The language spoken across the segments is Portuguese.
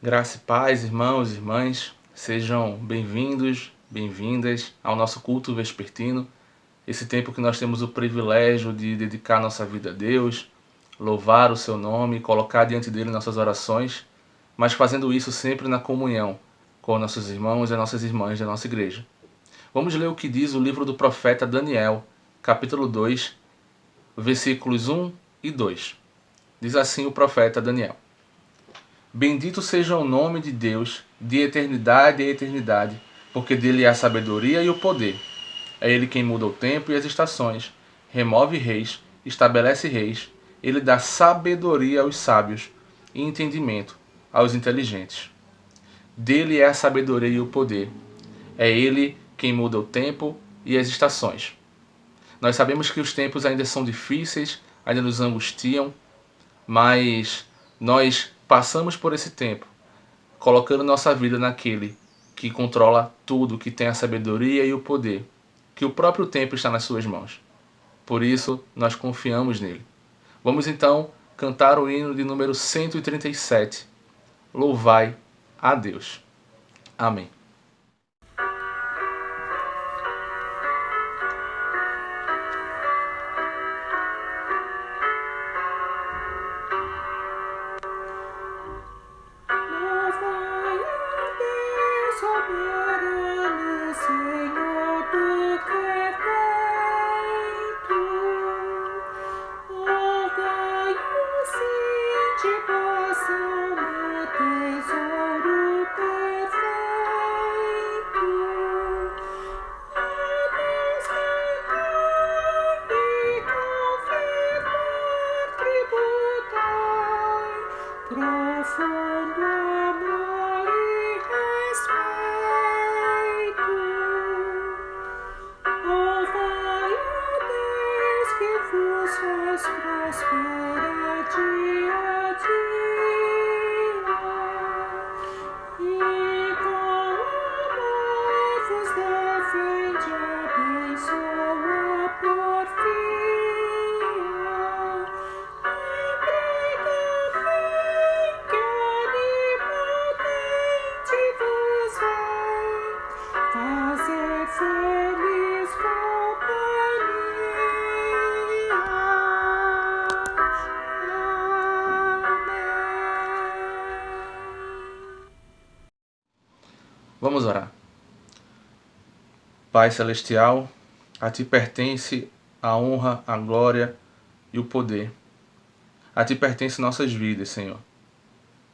Graça e paz, irmãos e irmãs, sejam bem-vindos, bem-vindas ao nosso culto vespertino, esse tempo que nós temos o privilégio de dedicar nossa vida a Deus, louvar o seu nome, colocar diante dele nossas orações, mas fazendo isso sempre na comunhão com nossos irmãos e nossas irmãs da nossa igreja. Vamos ler o que diz o livro do profeta Daniel, capítulo 2, versículos 1 e 2. Diz assim o profeta Daniel: Bendito seja o nome de Deus, de eternidade a eternidade, porque dele é a sabedoria e o poder. É ele quem muda o tempo e as estações, remove reis, estabelece reis. Ele dá sabedoria aos sábios e entendimento aos inteligentes. Dele é a sabedoria e o poder. É ele quem muda o tempo e as estações. Nós sabemos que os tempos ainda são difíceis, ainda nos angustiam, mas nós passamos por esse tempo colocando nossa vida naquele que controla tudo, que tem a sabedoria e o poder, que o próprio tempo está nas suas mãos. Por isso, nós confiamos nele. Vamos então cantar o hino de número 137. Louvai a Deus. Amém. Soberano Senhor do que é feito, rogai-o sim de vossa alma, tesouro perfeito. A Deus cantai e com fervor tributai, profundo amor e respeito. Louvai a Deus que vos faz prosperar dia a dia e com amor vos defende, abençoa a porfia. Lembrei também que onipotente vos vem fazer feliz companhia. Amém. Vamos orar. Pai Celestial, a Ti pertence a honra, a glória e o poder. A Ti pertence nossas vidas, Senhor.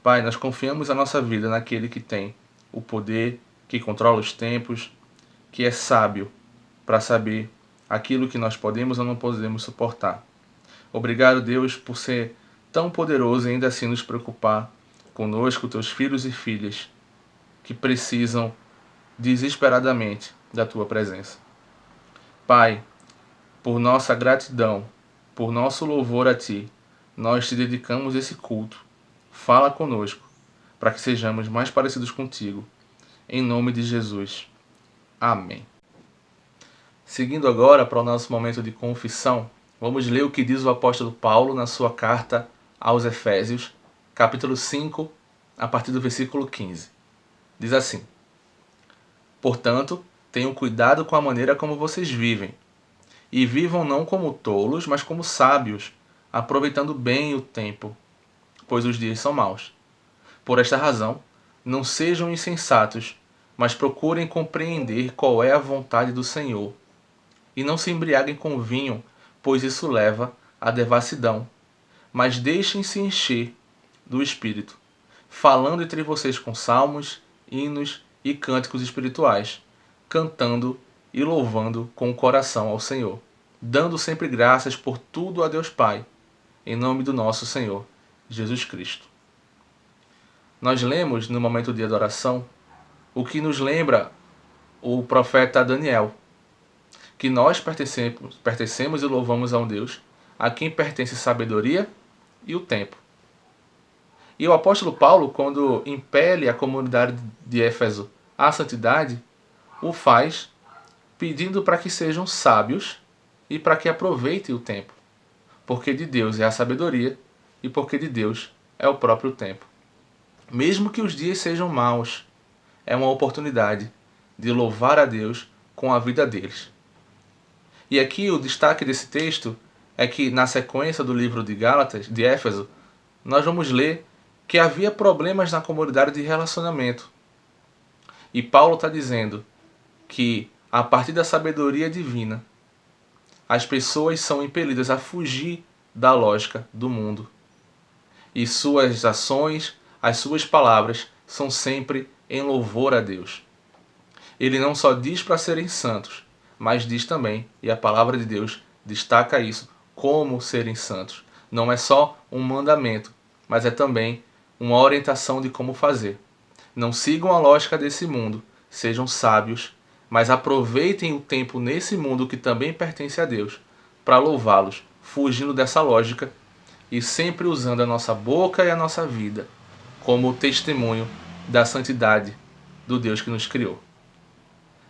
Pai, nós confiamos a nossa vida naquele que tem o poder, que controla os tempos, que é sábio para saber aquilo que nós podemos ou não podemos suportar. Obrigado, Deus, por ser tão poderoso e ainda assim nos preocupar conosco, teus filhos e filhas, que precisam desesperadamente da tua presença. Pai, por nossa gratidão, por nosso louvor a Ti, nós te dedicamos esse culto. Fala conosco, para que sejamos mais parecidos contigo. Em nome de Jesus. Amém. Seguindo agora para o nosso momento de confissão, vamos ler o que diz o apóstolo Paulo na sua carta aos Efésios, capítulo 5, a partir do versículo 15. Diz assim: Portanto, tenham cuidado com a maneira como vocês vivem, e vivam não como tolos, mas como sábios, aproveitando bem o tempo, pois os dias são maus. Por esta razão, não sejam insensatos, mas procurem compreender qual é a vontade do Senhor. E não se embriaguem com vinho, pois isso leva à devassidão. Mas deixem-se encher do Espírito, falando entre vocês com salmos, hinos e cânticos espirituais, cantando e louvando com o coração ao Senhor, dando sempre graças por tudo a Deus Pai, em nome do nosso Senhor Jesus Cristo. Nós lemos no momento de adoração o que nos lembra o profeta Daniel, que nós pertencemos e louvamos a um Deus a quem pertence sabedoria e o tempo. E o apóstolo Paulo, quando impele a comunidade de Éfeso à santidade, o faz pedindo para que sejam sábios e para que aproveitem o tempo, porque de Deus é a sabedoria e porque de Deus é o próprio tempo. Mesmo que os dias sejam maus, é uma oportunidade de louvar a Deus com a vida deles. E aqui o destaque desse texto é que na sequência do livro de Gálatas, de Éfeso, nós vamos ler que havia problemas na comunidade de relacionamento. E Paulo está dizendo que a partir da sabedoria divina, as pessoas são impelidas a fugir da lógica do mundo. E suas ações, as suas palavras, são sempre em louvor a Deus. Ele não só diz para serem santos, mas diz também, e a palavra de Deus destaca isso, como serem santos. Não é só um mandamento, mas é também uma orientação de como fazer. Não sigam a lógica desse mundo, sejam sábios, mas aproveitem o tempo nesse mundo que também pertence a Deus, para louvá-los, fugindo dessa lógica e sempre usando a nossa boca e a nossa vida como testemunho da santidade do Deus que nos criou.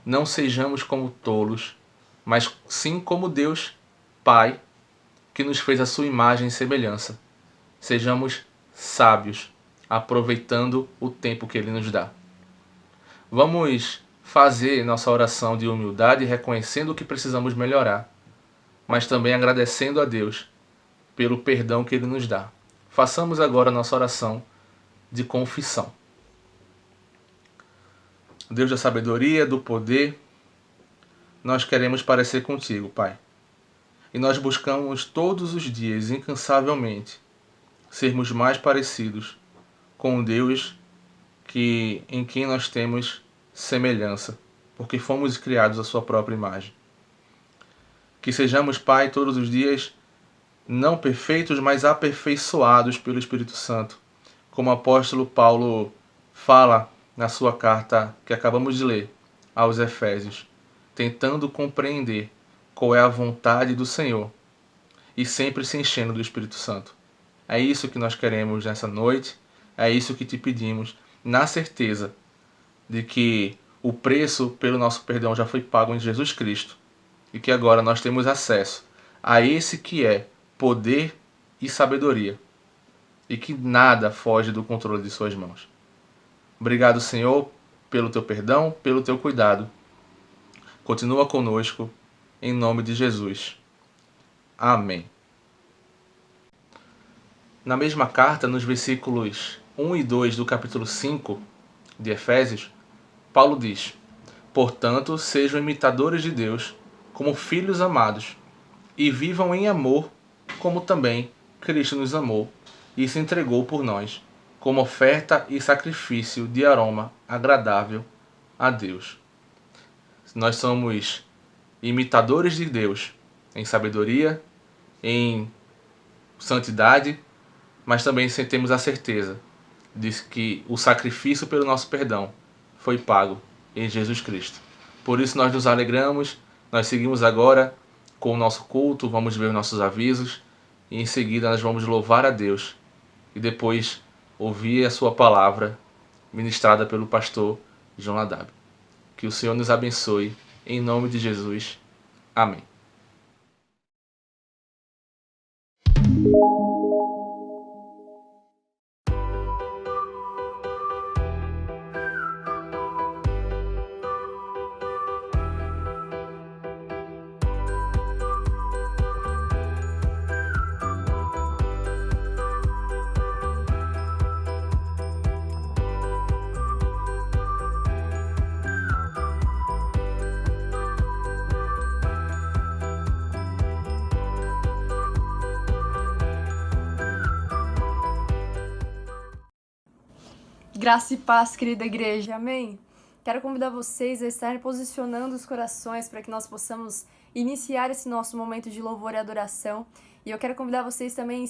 Não sejamos como tolos, mas sim como Deus, Pai, que nos fez a sua imagem e semelhança. Sejamos sábios, aproveitando o tempo que Ele nos dá. Vamos fazer nossa oração de humildade, reconhecendo o que precisamos melhorar, mas também agradecendo a Deus pelo perdão que Ele nos dá. Façamos agora nossa oração de confissão. Deus da sabedoria, do poder, nós queremos parecer contigo, Pai. E nós buscamos todos os dias, incansavelmente, sermos mais parecidos com o Deus em quem nós temos semelhança, porque fomos criados à sua própria imagem. Que sejamos, Pai, todos os dias, não perfeitos, mas aperfeiçoados pelo Espírito Santo, como o apóstolo Paulo fala na sua carta que acabamos de ler aos Efésios, tentando compreender qual é a vontade do Senhor e sempre se enchendo do Espírito Santo. É isso que nós queremos nessa noite, é isso que te pedimos, na certeza de que o preço pelo nosso perdão já foi pago em Jesus Cristo e que agora nós temos acesso a esse que é poder e sabedoria e que nada foge do controle de suas mãos. Obrigado, Senhor, pelo teu perdão, pelo teu cuidado. Continua conosco, em nome de Jesus. Amém. Na mesma carta, nos versículos 1 e 2 do capítulo 5 de Efésios, Paulo diz: portanto, sejam imitadores de Deus como filhos amados e vivam em amor, como também Cristo nos amou e se entregou por nós, como oferta e sacrifício de aroma agradável a Deus. Nós somos imitadores de Deus em sabedoria, em santidade, mas também temos a certeza de que o sacrifício pelo nosso perdão foi pago em Jesus Cristo. Por isso nós nos alegramos, nós seguimos agora com o nosso culto, vamos ver os nossos avisos e em seguida nós vamos louvar a Deus e depois ouvir a sua palavra ministrada pelo pastor João Ladab. Que o Senhor nos abençoe, em nome de Jesus. Amém. Graça e paz, querida igreja, amém? Quero convidar vocês a estarem posicionando os corações para que nós possamos iniciar esse nosso momento de louvor e adoração. E eu quero convidar vocês também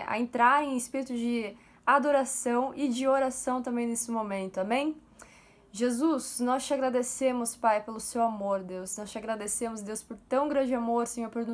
a entrarem em espírito de adoração e de oração também nesse momento, amém? Jesus, nós te agradecemos, Pai, pelo seu amor, Deus. Nós te agradecemos, Deus, por tão grande amor, Senhor, por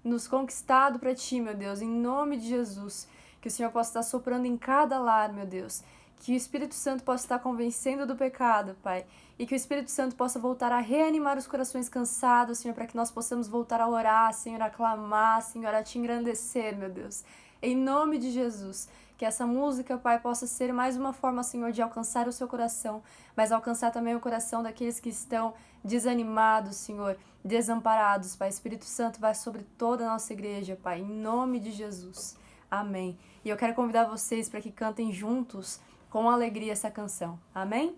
nos conquistado para ti, meu Deus, em nome de Jesus. Que o Senhor possa estar soprando em cada lar, meu Deus. Que o Espírito Santo possa estar convencendo do pecado, Pai. E que o Espírito Santo possa voltar a reanimar os corações cansados, Senhor, para que nós possamos voltar a orar, Senhor, a clamar, Senhor, a te engrandecer, meu Deus. Em nome de Jesus. Que essa música, Pai, possa ser mais uma forma, Senhor, de alcançar o seu coração, mas alcançar também o coração daqueles que estão desanimados, Senhor, desamparados, Pai. Espírito Santo, vai sobre toda a nossa igreja, Pai, em nome de Jesus. Amém. E eu quero convidar vocês para que cantem juntos, com alegria, essa canção. Amém?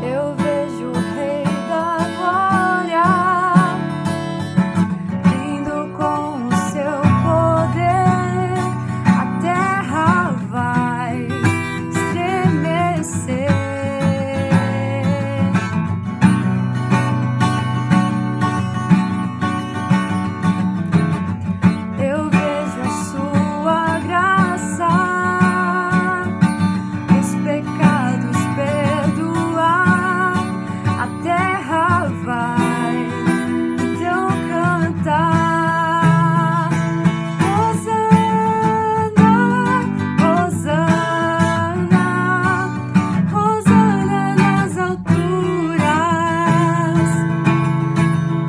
Eu vejo o Rei da Glória, vindo com o seu poder, a terra vai estremecer. Eu vejo a sua graça, os pecados perdoar, a terra vai então cantar. Hosana, Hosana, Hosana nas alturas.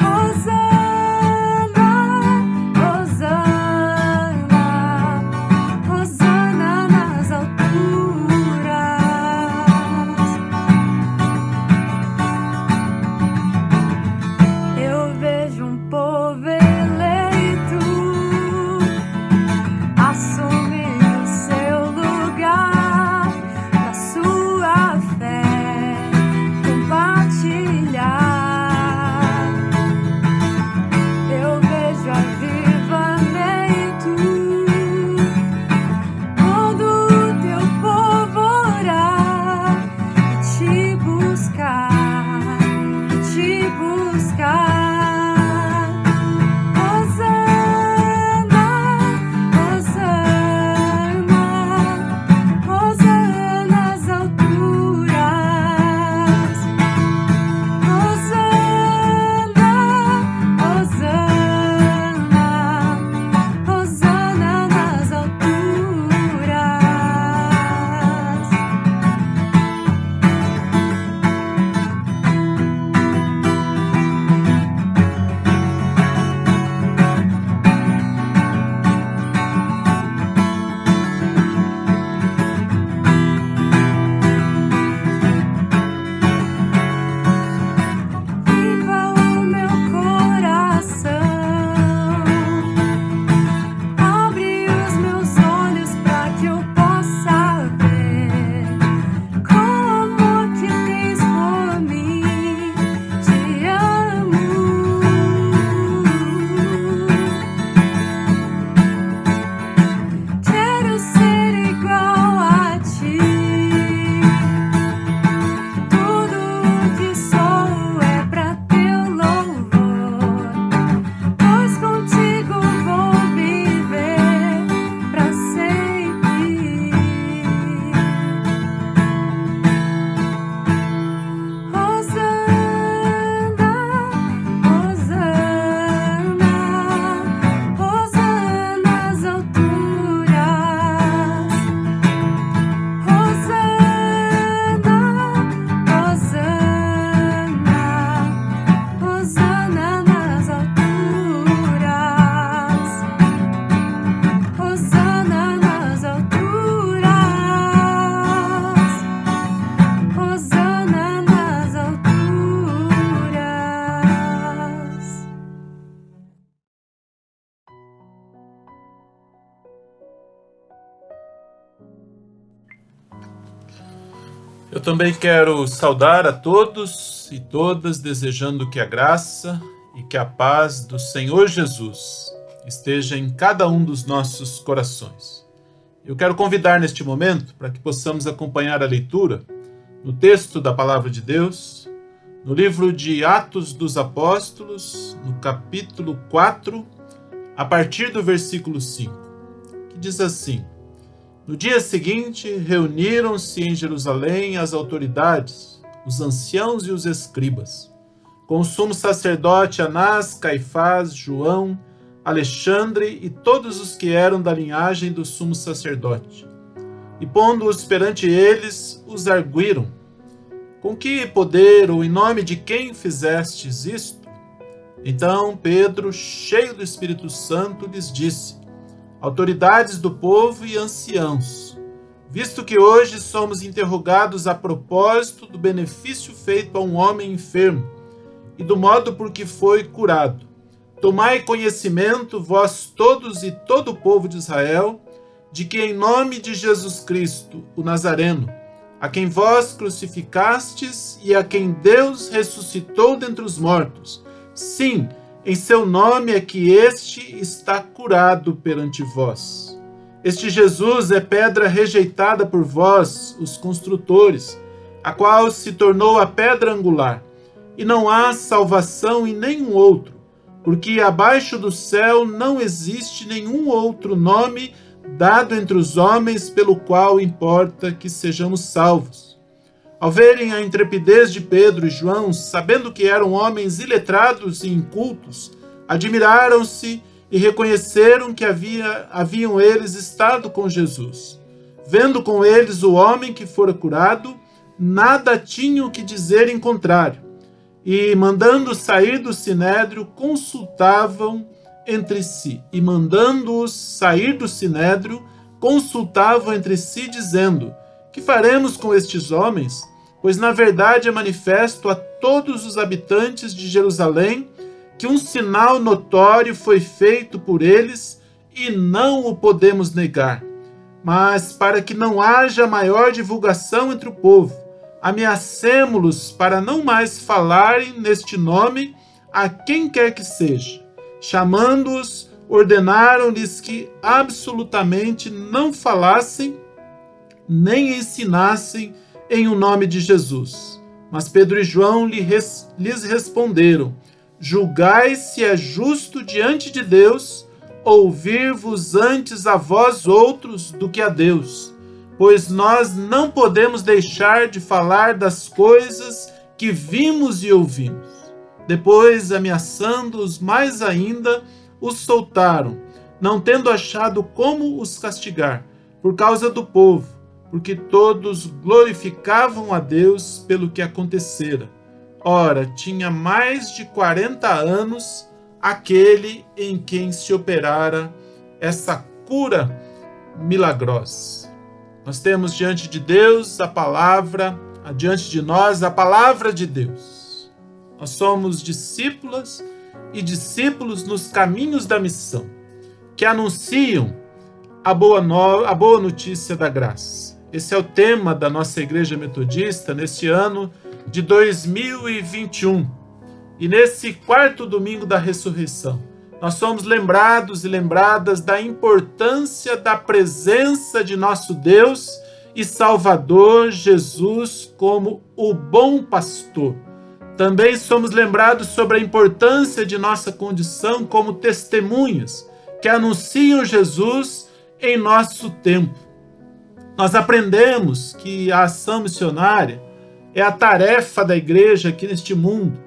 Hosana, Hosana, Hosana nas alturas. Eu vejo um povo eleito assumir o seu lugar, na sua fé compartilhar. Eu vejo avivamento, todo o teu povo orar e te buscar, e te buscar. Hosana, Hosana, Hosana nas alturas. Hosana, Hosana, Hosana nas alturas. Viva o meu coração, abre os meus olhos para que eu possa ver com o amor que tens por mim. Te amo. Quero ser igual a ti. Tudo o que sou é pra teu louvor, pois contigo vou viver pra sempre. Hosana, Hosana, Hosana nas alturas. Hosana, Hosana, Hosana nas alturas. Hosana nas alturas. Hosana nas alturas. Eu também quero saudar a todos e todas, desejando que a graça e que a paz do Senhor Jesus esteja em cada um dos nossos corações. Eu quero convidar neste momento para que possamos acompanhar a leitura no texto da Palavra de Deus, no livro de Atos dos Apóstolos, no capítulo 4, a partir do versículo 5, que diz assim: No dia seguinte, reuniram-se em Jerusalém as autoridades, os anciãos e os escribas, com o sumo sacerdote Anás, Caifás, João, Alexandre e todos os que eram da linhagem do sumo sacerdote. E pondo-os perante eles, os arguíram: com que poder ou em nome de quem fizestes isto? Então Pedro, cheio do Espírito Santo, lhes disse: autoridades do povo e anciãos, visto que hoje somos interrogados a propósito do benefício feito a um homem enfermo e do modo por que foi curado, tomai conhecimento, vós todos e todo o povo de Israel, de que em nome de Jesus Cristo, o Nazareno, a quem vós crucificastes e a quem Deus ressuscitou dentre os mortos, sim, em seu nome é que este está curado perante vós. Este Jesus é pedra rejeitada por vós, os construtores, a qual se tornou a pedra angular. E não há salvação em nenhum outro, porque abaixo do céu não existe nenhum outro nome dado entre os homens pelo qual importa que sejamos salvos. Ao verem a intrepidez de Pedro e João, sabendo que eram homens iletrados e incultos, admiraram-se e reconheceram que haviam eles estado com Jesus. Vendo com eles o homem que fora curado, nada tinham que dizer em contrário. E, mandando-os sair do sinédrio, consultavam entre si. Dizendo: que faremos com estes homens? Pois na verdade é manifesto a todos os habitantes de Jerusalém que um sinal notório foi feito por eles e não o podemos negar. Mas para que não haja maior divulgação entre o povo, ameacemo-los para não mais falarem neste nome a quem quer que seja. Chamando-os, ordenaram-lhes que absolutamente não falassem nem ensinassem em o nome de Jesus. Mas Pedro e João lhes responderam: julgai se é justo diante de Deus ouvir-vos antes a vós outros do que a Deus, pois nós não podemos deixar de falar das coisas que vimos e ouvimos. Depois, ameaçando-os mais ainda, os soltaram, não tendo achado como os castigar, por causa do povo, porque todos glorificavam a Deus pelo que acontecera. Ora, tinha mais de 40 anos aquele em quem se operara essa cura milagrosa. Nós temos diante de Deus a palavra, diante de nós a palavra de Deus. Nós somos discípulas e discípulos nos caminhos da missão, que anunciam a boa notícia da graça. Esse é o tema da nossa Igreja Metodista neste ano de 2021. E nesse quarto domingo da ressurreição, nós somos lembrados e lembradas da importância da presença de nosso Deus e Salvador Jesus como o bom pastor. Também somos lembrados sobre a importância de nossa condição como testemunhas que anunciam Jesus em nosso tempo. Nós aprendemos que a ação missionária é a tarefa da igreja aqui neste mundo,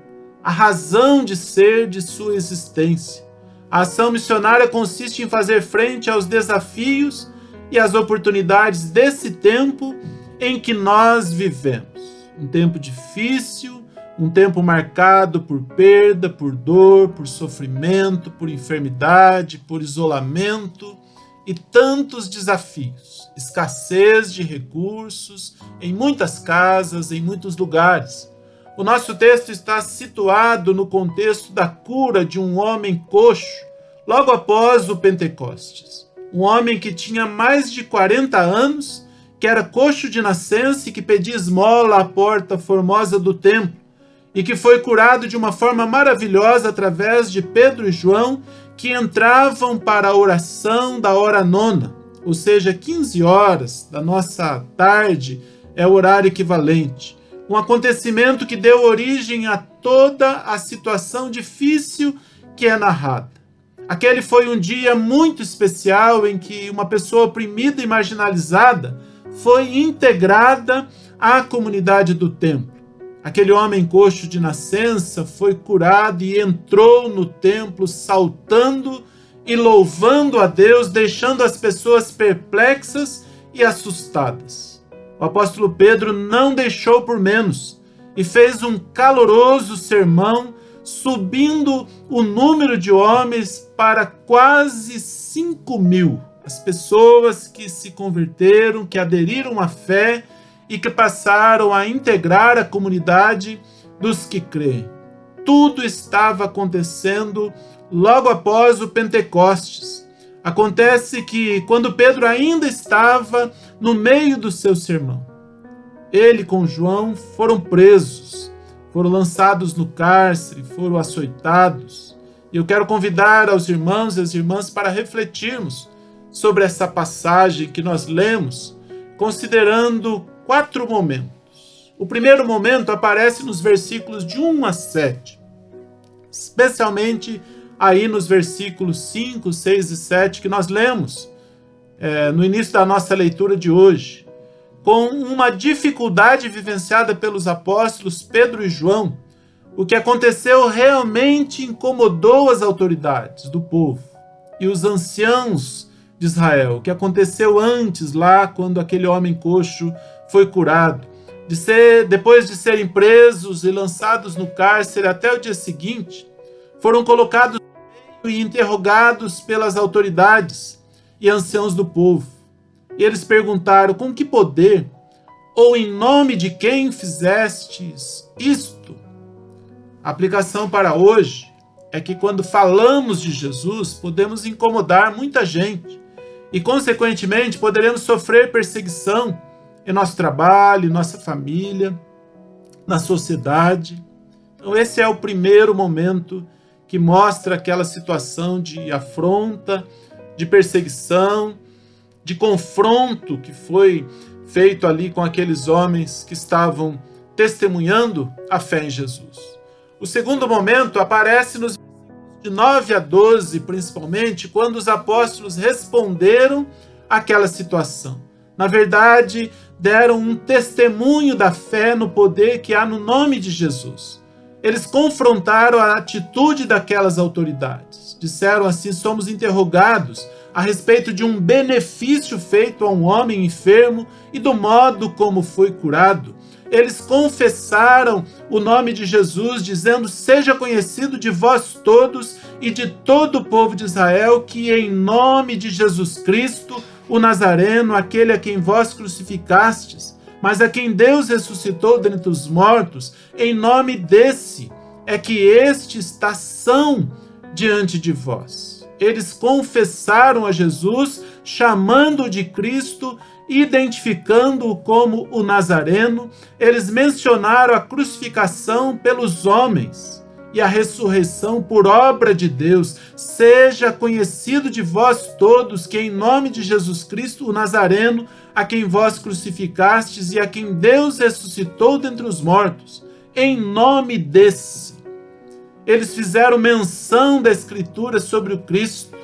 a razão de ser de sua existência. A ação missionária consiste em fazer frente aos desafios e às oportunidades desse tempo em que nós vivemos. Um tempo difícil, um tempo marcado por perda, por dor, por sofrimento, por enfermidade, por isolamento e tantos desafios. Escassez de recursos em muitas casas, em muitos lugares. O nosso texto está situado no contexto da cura de um homem coxo, logo após o Pentecostes. Um homem que tinha mais de 40 anos, que era coxo de nascença e que pedia esmola à porta formosa do templo, e que foi curado de uma forma maravilhosa através de Pedro e João, que entravam para a oração da hora nona, ou seja, 15 horas da nossa tarde é o horário equivalente. Um acontecimento que deu origem a toda a situação difícil que é narrada. Aquele foi um dia muito especial em que uma pessoa oprimida e marginalizada foi integrada à comunidade do templo. Aquele homem coxo de nascença foi curado e entrou no templo saltando e louvando a Deus, deixando as pessoas perplexas e assustadas. O apóstolo Pedro não deixou por menos e fez um caloroso sermão, subindo o número de homens para quase 5.000. As pessoas que se converteram, que aderiram à fé e que passaram a integrar a comunidade dos que creem. Tudo estava acontecendo logo após o Pentecostes. Acontece que quando Pedro ainda estava no meio do seu sermão, ele com João foram presos, foram lançados no cárcere, foram açoitados. E eu quero convidar aos irmãos e as irmãs para refletirmos sobre essa passagem que nós lemos, considerando 4 momentos. O primeiro momento aparece nos versículos de 1 a 7, especialmente aí nos versículos 5, 6 e 7 que nós lemos no início da nossa leitura de hoje, com uma dificuldade vivenciada pelos apóstolos Pedro e João. O que aconteceu realmente incomodou as autoridades do povo e os anciãos de Israel. O que aconteceu antes, lá quando aquele homem coxo foi curado, depois de serem presos e lançados no cárcere até o dia seguinte, foram colocados e interrogados pelas autoridades e anciãos do povo. E eles perguntaram: com que poder ou em nome de quem fizestes isto? A aplicação para hoje é que quando falamos de Jesus, podemos incomodar muita gente e, consequentemente, poderemos sofrer perseguição em nosso trabalho, em nossa família, na sociedade. Então esse é o primeiro momento que mostra aquela situação de afronta, de perseguição, de confronto que foi feito ali com aqueles homens que estavam testemunhando a fé em Jesus. O segundo momento aparece nos versículos de 9 a 12, principalmente, quando os apóstolos responderam àquela situação. Na verdade, deram um testemunho da fé no poder que há no nome de Jesus. Eles confrontaram a atitude daquelas autoridades. Disseram assim: somos interrogados a respeito de um benefício feito a um homem enfermo e do modo como foi curado. Eles confessaram o nome de Jesus, dizendo: seja conhecido de vós todos e de todo o povo de Israel que em nome de Jesus Cristo, o Nazareno, aquele a quem vós crucificastes, mas a quem Deus ressuscitou dentre os mortos, em nome desse é que este está são diante de vós. Eles confessaram a Jesus, chamando-o de Cristo, identificando-o como o Nazareno. Eles mencionaram a crucificação pelos homens e a ressurreição por obra de Deus. Seja conhecido de vós todos que em nome de Jesus Cristo, o Nazareno, a quem vós crucificastes e a quem Deus ressuscitou dentre os mortos, em nome desse. Eles fizeram menção da Escritura sobre o Cristo,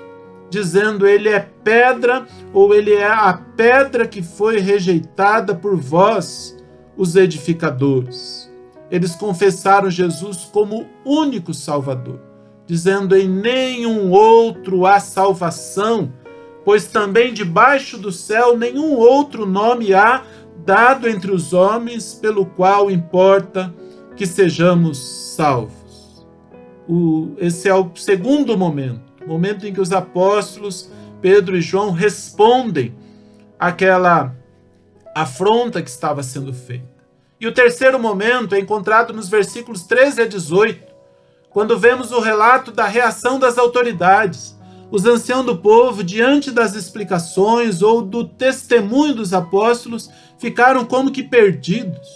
dizendo: ele é pedra, ou ele é a pedra que foi rejeitada por vós, os edificadores. Eles confessaram Jesus como único Salvador, dizendo: em nenhum outro há salvação, pois também debaixo do céu nenhum outro nome há dado entre os homens pelo qual importa que sejamos salvos. Esse é o segundo momento em que os apóstolos Pedro e João respondem àquela afronta que estava sendo feita. E o terceiro momento é encontrado nos versículos 13 a 18, quando vemos o relato da reação das autoridades. Os anciãos do povo, diante das explicações ou do testemunho dos apóstolos, ficaram como que perdidos.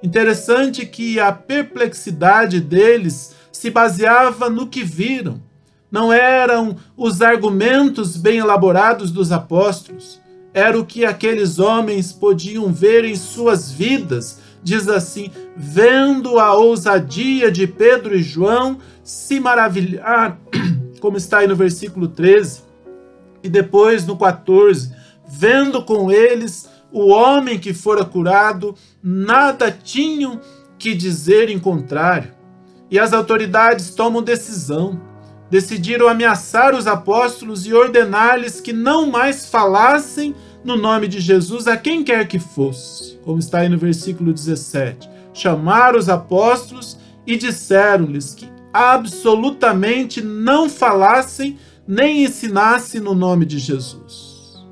Interessante que a perplexidade deles se baseava no que viram. Não eram os argumentos bem elaborados dos apóstolos, era o que aqueles homens podiam ver em suas vidas. Diz assim: vendo a ousadia de Pedro e João, se maravilhar, como está aí no versículo 13, e depois no 14, vendo com eles o homem que fora curado, nada tinham que dizer em contrário. E as autoridades tomam decisão. Decidiram ameaçar os apóstolos e ordenar-lhes que não mais falassem no nome de Jesus a quem quer que fosse, como está aí no versículo 17. Chamaram os apóstolos e disseram-lhes que absolutamente não falassem nem ensinassem no nome de Jesus.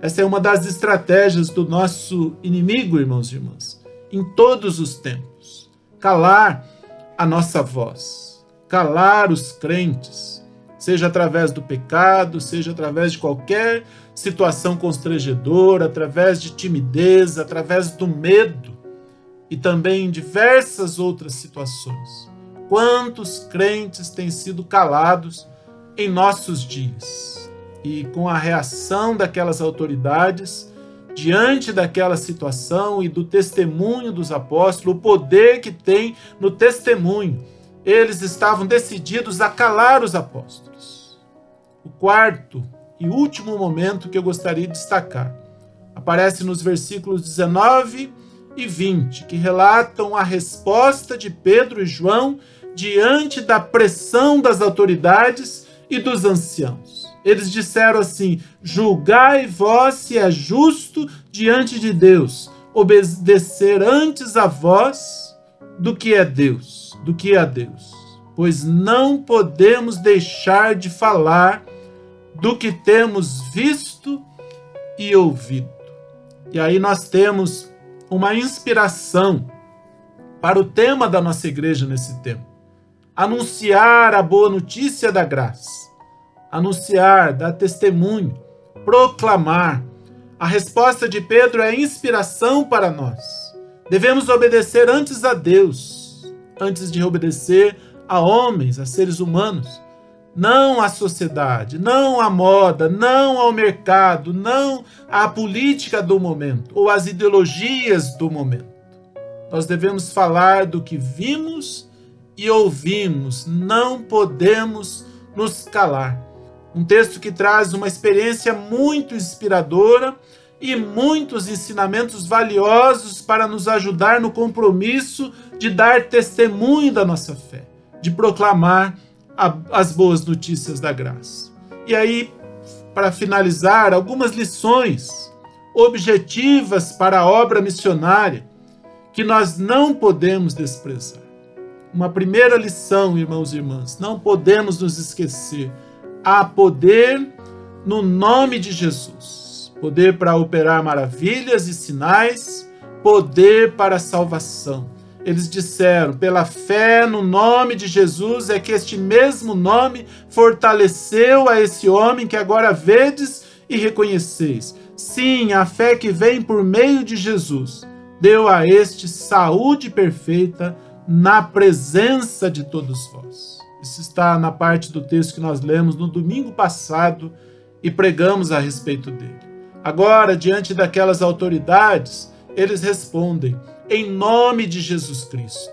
Essa é uma das estratégias do nosso inimigo, irmãos e irmãs, em todos os tempos. Calar a nossa voz, calar os crentes, seja através do pecado, seja através de qualquer situação constrangedora, através de timidez, através do medo e também em diversas outras situações. Quantos crentes têm sido calados em nossos dias? E com a reação daquelas autoridades, diante daquela situação e do testemunho dos apóstolos, o poder que tem no testemunho, eles estavam decididos a calar os apóstolos. O quarto e último momento que eu gostaria de destacar aparece nos versículos 19 e 20, que relatam a resposta de Pedro e João diante da pressão das autoridades e dos anciãos. Eles disseram assim: julgai vós se é justo diante de Deus obedecer antes a vós do que a Deus, pois não podemos deixar de falar do que temos visto e ouvido. E aí nós temos uma inspiração para o tema da nossa igreja nesse tempo: anunciar a boa notícia da graça, anunciar, dar testemunho, proclamar. A resposta de Pedro é inspiração para nós. Devemos obedecer antes a Deus, antes de obedecer a homens, a seres humanos. Não à sociedade, não à moda, não ao mercado, não à política do momento ou às ideologias do momento. Nós devemos falar do que vimos e ouvimos, não podemos nos calar. Um texto que traz uma experiência muito inspiradora e muitos ensinamentos valiosos para nos ajudar no compromisso de dar testemunho da nossa fé, de proclamar as boas notícias da graça. E aí, para finalizar, algumas lições objetivas para a obra missionária que nós não podemos desprezar. Uma primeira lição, irmãos e irmãs, não podemos nos esquecer: há poder no nome de Jesus. Poder para operar maravilhas e sinais, poder para a salvação. Eles disseram: pela fé no nome de Jesus é que este mesmo nome fortaleceu a esse homem que agora vedes e reconheceis. Sim, a fé que vem por meio de Jesus deu a este saúde perfeita na presença de todos vós. Isso está na parte do texto que nós lemos no domingo passado e pregamos a respeito dele. Agora, diante daquelas autoridades, eles respondem: em nome de Jesus Cristo.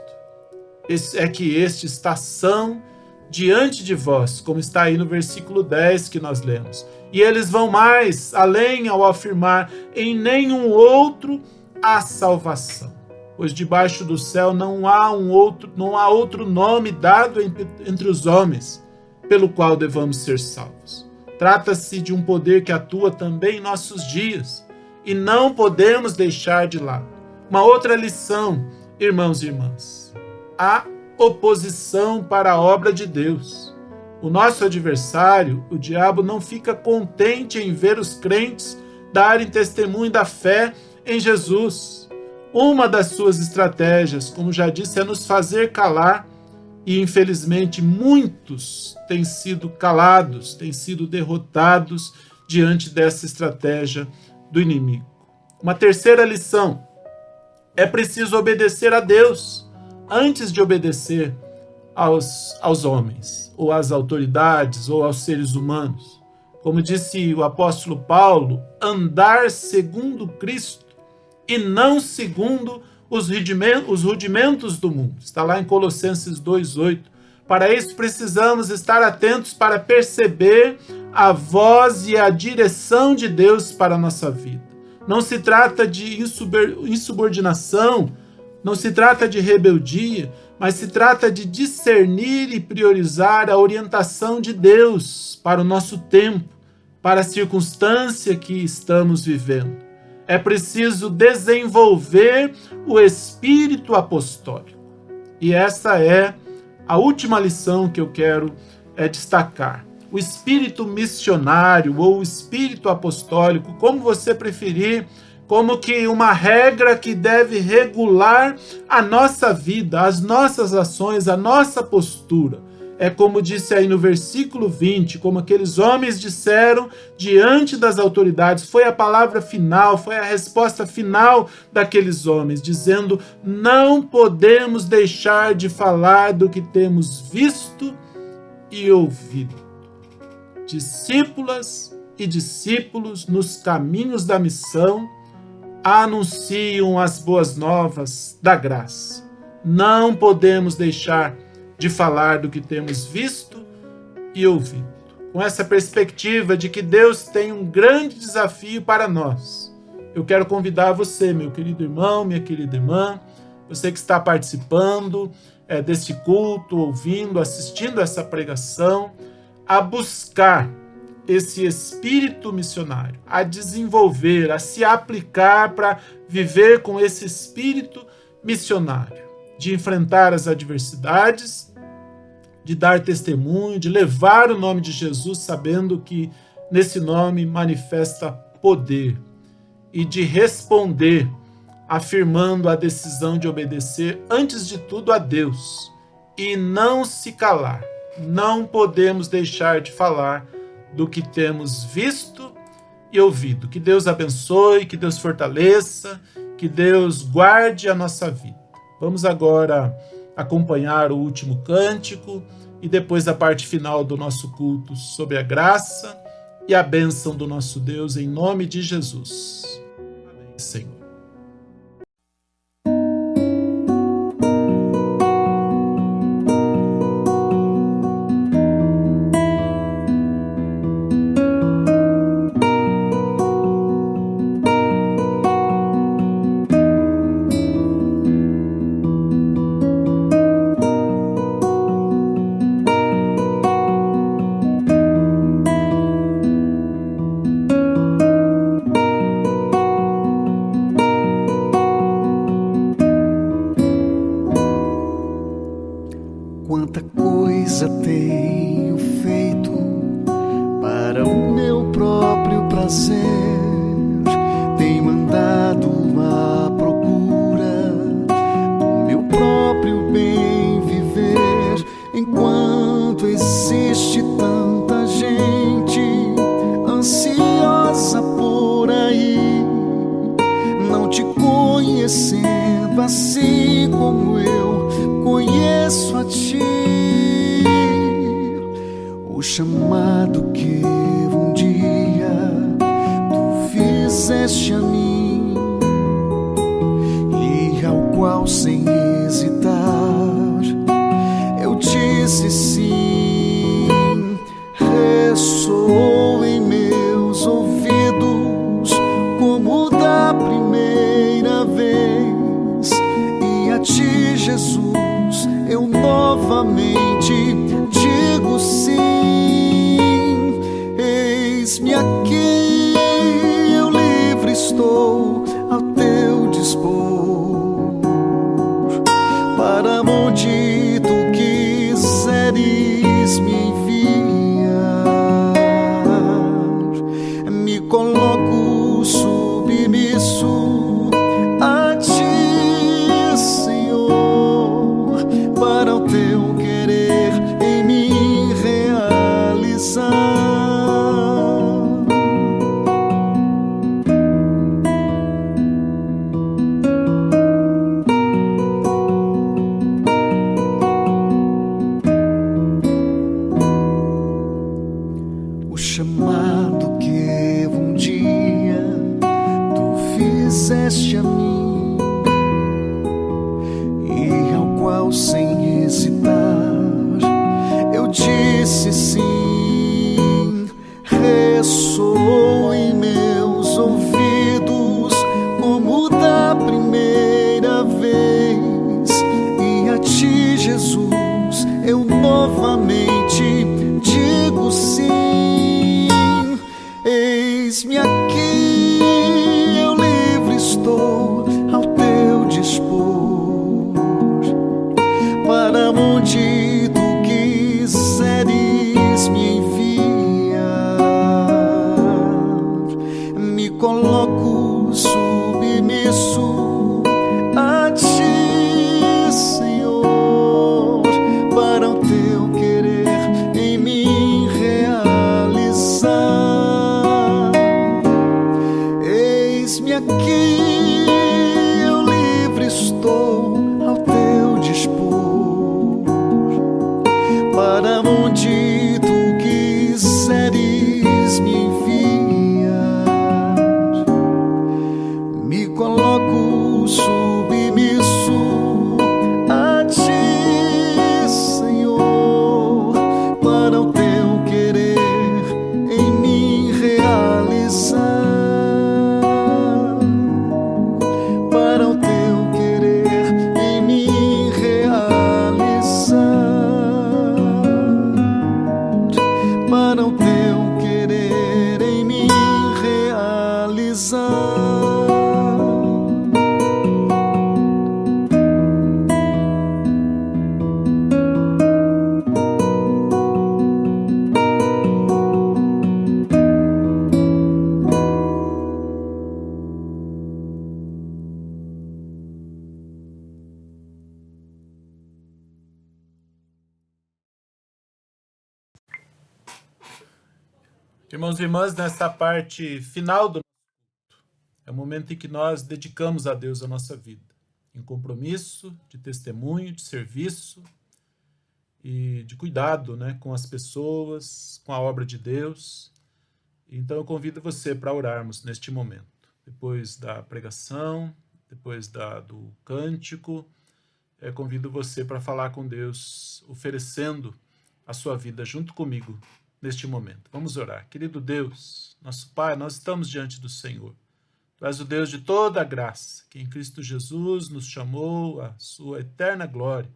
É que este está são diante de vós, como está aí no versículo 10 que nós lemos. E eles vão mais além ao afirmar: em nenhum outro há salvação, pois debaixo do céu não há outro nome dado entre os homens pelo qual devamos ser salvos. Trata-se de um poder que atua também em nossos dias e não podemos deixar de lado. Uma outra lição, irmãos e irmãs: a oposição para a obra de Deus. O nosso adversário, o diabo, não fica contente em ver os crentes darem testemunho da fé em Jesus. Uma das suas estratégias, como já disse, é nos fazer calar, e infelizmente muitos têm sido calados, têm sido derrotados diante dessa estratégia do inimigo. Uma terceira lição: é preciso obedecer a Deus antes de obedecer aos homens, ou às autoridades, ou aos seres humanos. Como disse o apóstolo Paulo, andar segundo Cristo e não segundo os rudimentos do mundo. Está lá em Colossenses 2:8. Para isso precisamos estar atentos para perceber a voz e a direção de Deus para a nossa vida. Não se trata de insubordinação Não se trata de rebeldia, mas se trata de discernir e priorizar a orientação de Deus para o nosso tempo, para a circunstância que estamos vivendo. É preciso desenvolver o espírito apostólico. E essa é a última lição que eu quero destacar. O espírito missionário ou o espírito apostólico, como você preferir, como que uma regra que deve regular a nossa vida, as nossas ações, a nossa postura. É como disse aí no versículo 20, como aqueles homens disseram diante das autoridades, foi a palavra final, foi a resposta final daqueles homens, dizendo: não podemos deixar de falar do que temos visto e ouvido. Discípulas e discípulos nos caminhos da missão anunciam as boas novas da graça. Não podemos deixar de falar do que temos visto e ouvido. Com essa perspectiva de que Deus tem um grande desafio para nós, eu quero convidar você, meu querido irmão, minha querida irmã, você que está participando deste culto, ouvindo, assistindo essa pregação, a buscar esse espírito missionário, a desenvolver, a se aplicar para viver com esse espírito missionário, de enfrentar as adversidades, de dar testemunho, de levar o nome de Jesus, sabendo que nesse nome manifesta poder, e de responder, afirmando a decisão de obedecer, antes de tudo, a Deus, e não se calar. Não podemos deixar de falar do que temos visto e ouvido. Que Deus abençoe, que Deus fortaleça, que Deus guarde a nossa vida. Vamos agora acompanhar o último cântico e depois a parte final do nosso culto sobre a graça e a bênção do nosso Deus, em nome de Jesus. Amém, Senhor. Quanta coisa tenho feito para o meu próprio prazer. Tenho andado à procura do meu próprio bem viver. Enquanto existe tanta gente ansiosa por aí, não te conhecendo assim como eu conheço a ti. O chamado que um dia tu fizeste a mim, e ao qual sem hesitar eu disse sim, ressoou em meus ouvidos como da primeira vez. E a ti, Jesus, eu novamente digo sim. Eis-me aqui, eu livre estou ao teu dispor, para onde tu quiseres me enviar. Me coloco submisso a ti, Senhor, para o teu querer em mim realizar. O chamado que um dia tu fizeste a mim, e ao qual sem hesitar eu disse sim, ressoou em meus ouvidos como da primeira vez. novamente digo sim. Eis-me aqui, eu livre estou ao teu dispor, para onde tu quiseres me enviar. Me coloco submisso a ti, Senhor, para o teu querer em mim realizar. Eis-me aqui, eu livre estou ao teu dispor, para onde tu quiseres me enviar. Me coloco submisso a ti, Senhor, para o teu querer em mim realizar. Para o teu querer em mim realizar. Para o teu querer em mim realizar. Irmãos e irmãs, nessa parte final do culto, é o momento em que nós dedicamos a Deus a nossa vida, em compromisso, de testemunho, de serviço e de cuidado, né, com as pessoas, com a obra de Deus. Então eu convido você para orarmos neste momento, depois da pregação, depois do cântico. Convido você para falar com Deus, oferecendo a sua vida junto comigo neste momento. Vamos orar. Querido Deus, nosso Pai, nós estamos diante do Senhor. Tu és o Deus de toda a graça, que em Cristo Jesus nos chamou à sua eterna glória.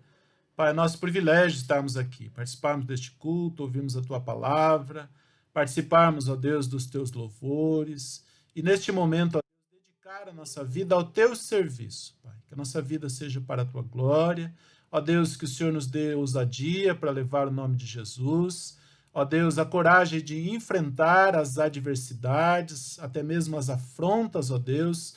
Pai, é nosso privilégio estarmos aqui, participarmos deste culto, ouvirmos a tua palavra, participarmos, ó Deus, dos teus louvores, e neste momento, ó Deus, dedicar a nossa vida ao teu serviço, Pai. Que a nossa vida seja para a tua glória. Ó Deus, que o Senhor nos dê ousadia para levar o nome de Jesus. Ó Deus, a coragem de enfrentar as adversidades, até mesmo as afrontas, ó Deus,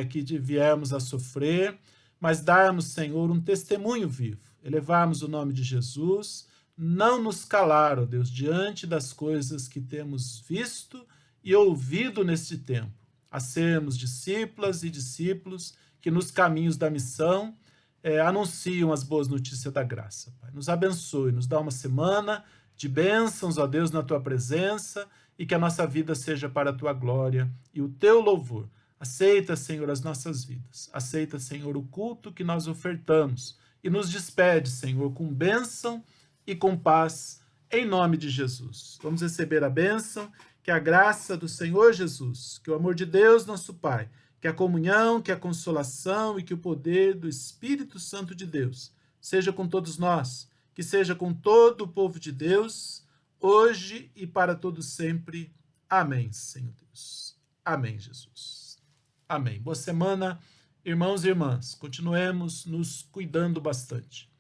que viemos a sofrer, mas darmos, Senhor, um testemunho vivo, elevarmos o nome de Jesus, não nos calar, ó Deus, diante das coisas que temos visto e ouvido neste tempo, a sermos discípulas e discípulos que nos caminhos da missão anunciam as boas notícias da graça. Pai, nos abençoe, nos dá uma semana de bênçãos, ó Deus, na tua presença, e que a nossa vida seja para a tua glória e o teu louvor. Aceita, Senhor, as nossas vidas. Aceita, Senhor, o culto que nós ofertamos. E nos despede, Senhor, com bênção e com paz, em nome de Jesus. Vamos receber a bênção, que a graça do Senhor Jesus, que o amor de Deus, nosso Pai, que a comunhão, que a consolação e que o poder do Espírito Santo de Deus seja com todos nós, que seja com todo o povo de Deus, hoje e para todo sempre. Amém, Senhor Deus. Amém, Jesus. Amém. Boa semana, irmãos e irmãs. Continuemos nos cuidando bastante.